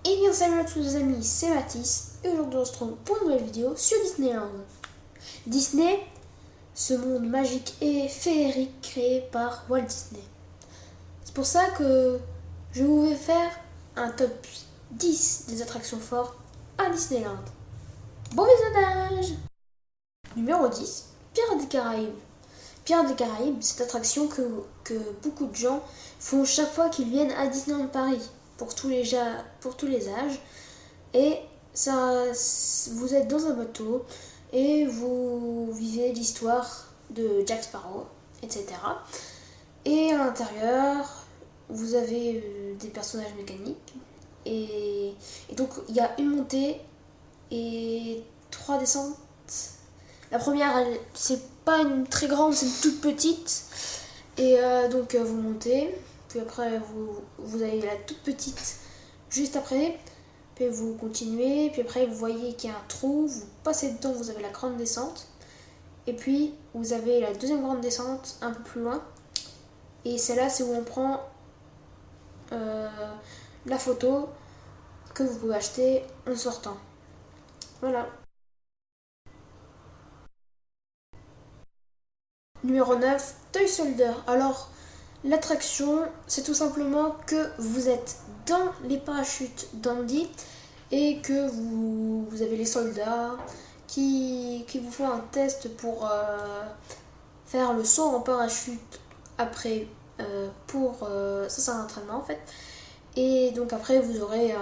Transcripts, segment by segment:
Et bien salut à tous les amis, c'est Mathis et aujourd'hui on se retrouve pour une nouvelle vidéo sur Disneyland. Disney, ce monde magique et féerique créé par Walt Disney. C'est pour ça que je vais faire un top 10 des attractions fortes à Disneyland. Bon visionnage! Numéro 10, Pirates des Caraïbes. Pirates des Caraïbes, cette attraction que beaucoup de gens font chaque fois qu'ils viennent à Disneyland Paris, pour tous les âges. Et ça, vous êtes dans un bateau et vous vivez l'histoire de Jack Sparrow, etc. Et à l'intérieur, vous avez des personnages mécaniques. Et donc, il y a une montée et 3 descentes. La première, c'est pas une très grande, c'est une toute petite. Et donc, vous montez. Puis après, vous avez la toute petite juste après. Puis vous continuez, puis après vous voyez qu'il y a un trou, vous passez dedans, vous avez la grande descente. Et puis vous avez la deuxième grande descente un peu plus loin. Et celle-là, c'est où on prend la photo que vous pouvez acheter en sortant. Voilà. Numéro 9, Toy Soldier. Alors, l'attraction, c'est tout simplement que vous êtes dans les parachutes d'Andy et que vous avez les soldats qui vous font un test pour faire le saut en parachute après ça c'est un entraînement en fait. Et donc après vous aurez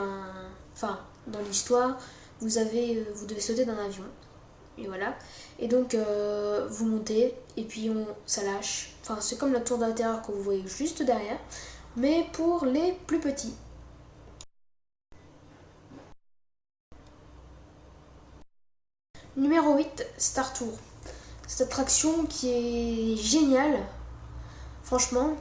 enfin dans l'histoire vous devez sauter d'un avion et voilà. Et donc vous montez et puis ça lâche. Enfin c'est comme la tour d'intérieur que vous voyez juste derrière, mais pour les plus petits. Numéro 8, Star Tour. Cette attraction qui est géniale, franchement,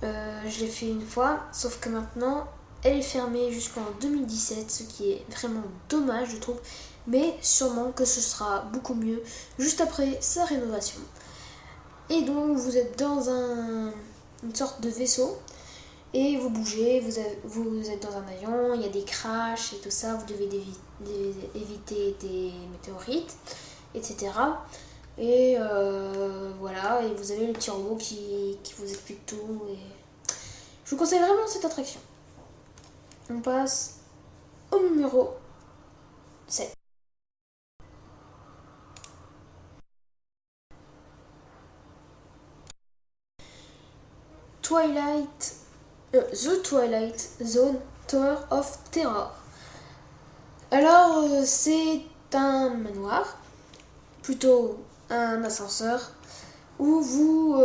je l'ai fait une fois, sauf que maintenant elle est fermée jusqu'en 2017, ce qui est vraiment dommage je trouve, mais sûrement que ce sera beaucoup mieux juste après sa rénovation. Et donc vous êtes dans une sorte de vaisseau et vous bougez, vous êtes dans un avion, il y a des crashs et tout ça, vous devez éviter des météorites, etc. Et voilà, et vous avez le petit robot qui vous explique tout. Et je vous conseille vraiment cette attraction. On passe au numéro 7. The Twilight Zone Tower of Terror. Alors, c'est un manoir, plutôt un ascenseur, où vous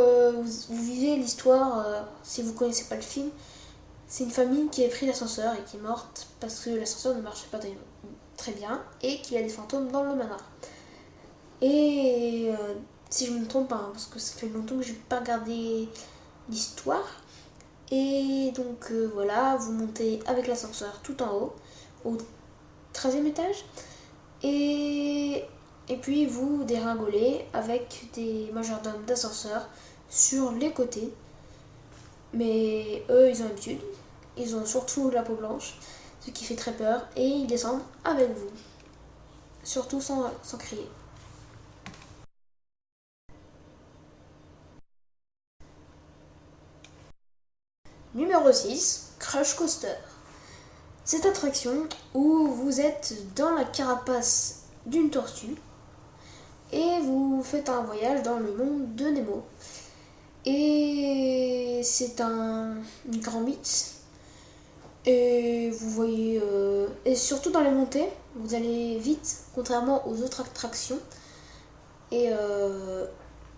vivez l'histoire, si vous connaissez pas le film, c'est une famille qui a pris l'ascenseur et qui est morte parce que l'ascenseur ne marchait pas très bien et qu'il y a des fantômes dans le manoir. Et si je me trompe pas, parce que ça fait longtemps que j'ai pas regardé l'histoire. Et donc voilà, vous montez avec l'ascenseur tout en haut, au 13e étage. Et puis vous dégringolez avec des majordomes d'ascenseur sur les côtés. Mais eux, ils ont l'habitude. Ils ont surtout la peau blanche, ce qui fait très peur. Et ils descendent avec vous. Surtout sans crier. Numéro 6, Crush Coaster. Cette attraction où vous êtes dans la carapace d'une tortue et vous faites un voyage dans le monde de Nemo. Et c'est un grand mythe. Et vous voyez, et surtout dans les montées, vous allez vite, contrairement aux autres attractions. Et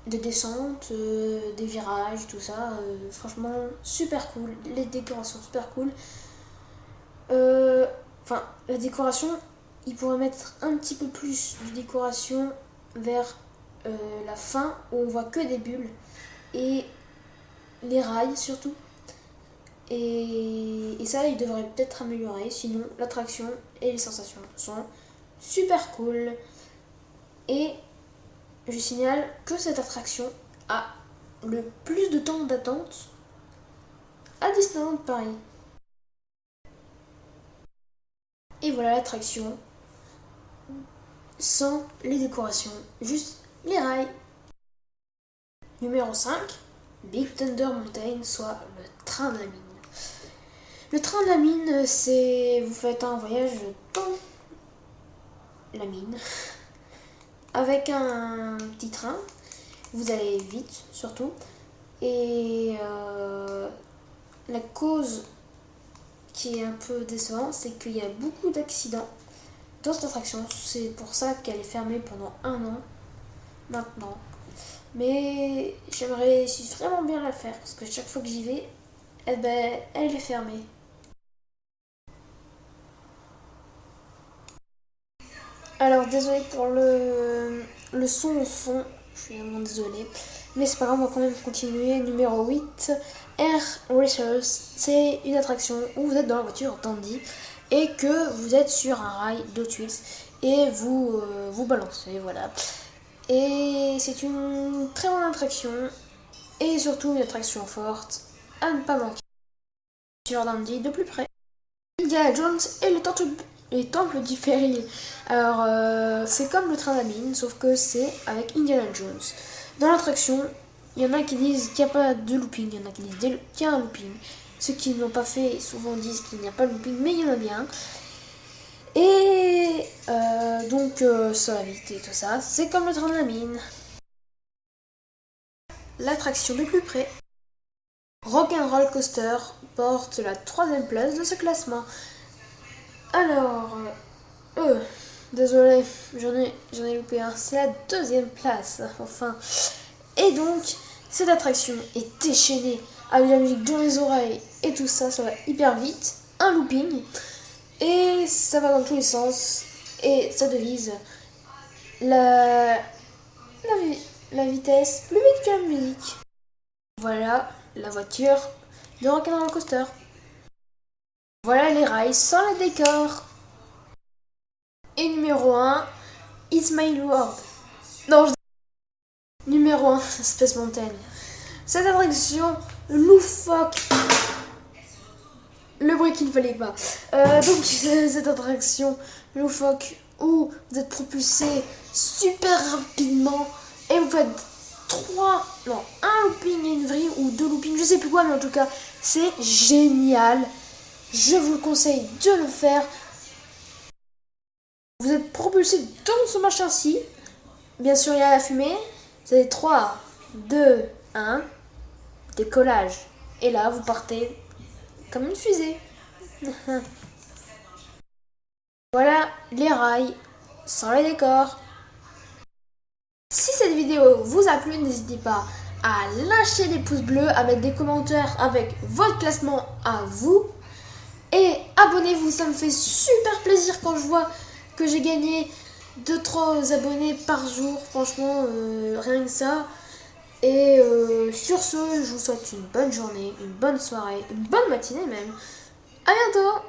des descentes, des virages, tout ça, franchement super cool. Les décorations super cool. Enfin, la décoration, ils pourraient mettre un petit peu plus de décoration vers la fin où on voit que des bulles et les rails surtout. Et ça, ils devraient peut-être améliorer. Sinon, l'attraction et les sensations sont super cool. Et je signale que cette attraction a le plus de temps d'attente à Disneyland Paris. Et voilà l'attraction sans les décorations, juste les rails. Numéro 5, Big Thunder Mountain, soit le train de la mine. Le train de la mine, c'est vous faites un voyage dans la mine avec un petit train. Vous allez vite surtout. Et la cause qui est un peu décevante, c'est qu'il y a beaucoup d'accidents dans cette attraction. C'est pour ça qu'elle est fermée pendant 1 an maintenant. Mais j'aimerais vraiment bien la faire parce que chaque fois que j'y vais, eh ben, elle est fermée. Alors désolé pour le son au fond, je suis vraiment désolée. Mais c'est pas grave, on va quand même continuer. Numéro 8, Air Racers. C'est une attraction où vous êtes dans la voiture d'Andy et que vous êtes sur un rail d'Hot Wheels et vous balancez, voilà. Et c'est une très bonne attraction et surtout une attraction forte à ne pas manquer. Sur d'Andy de plus près. Indiana Jones et les temples du péril. Alors, c'est comme le train de la mine, sauf que c'est avec Indiana Jones. Dans l'attraction, il y en a qui disent qu'il n'y a pas de looping, il y en a qui disent qu'il y a un looping. Ceux qui ne l'ont pas fait souvent disent qu'il n'y a pas de looping, mais il y en a bien. Et donc, sur la vite et tout ça, c'est comme le train de la mine. L'attraction de plus près. Rock'n'Roll Coaster porte la 3e place de ce classement. Alors, désolé, j'en ai loupé un. C'est la 2e place, enfin. Et donc, cette attraction est déchaînée avec la musique dans les oreilles et tout ça, ça va hyper vite. Un looping. Et ça va dans tous les sens. Et ça devise la vitesse plus vite que la musique. Voilà la voiture de Rock'n'Roll Coaster. Voilà les rails sans les décors. Et numéro 1, It's My World. Non, numéro 1, Space Mountain. Cette attraction loufoque. Le bruit qu'il ne fallait pas. Donc, cette attraction loufoque où vous êtes propulsé super rapidement et vous faites un looping et une vrille ou 2 loopings, je sais plus quoi, mais en tout cas, c'est génial. Je vous conseille de le faire. Vous êtes propulsé dans ce machin-ci. Bien sûr, il y a la fumée. C'est 3, 2, 1. Décollage. Et là, vous partez comme une fusée. Voilà les rails sans les décors. Si cette vidéo vous a plu, n'hésitez pas à lâcher des pouces bleus, à mettre des commentaires avec votre classement à vous. Et abonnez-vous, ça me fait super plaisir quand je vois que j'ai gagné 2-3 abonnés par jour. Franchement, rien que ça. Et sur ce, je vous souhaite une bonne journée, une bonne soirée, une bonne matinée même. À bientôt!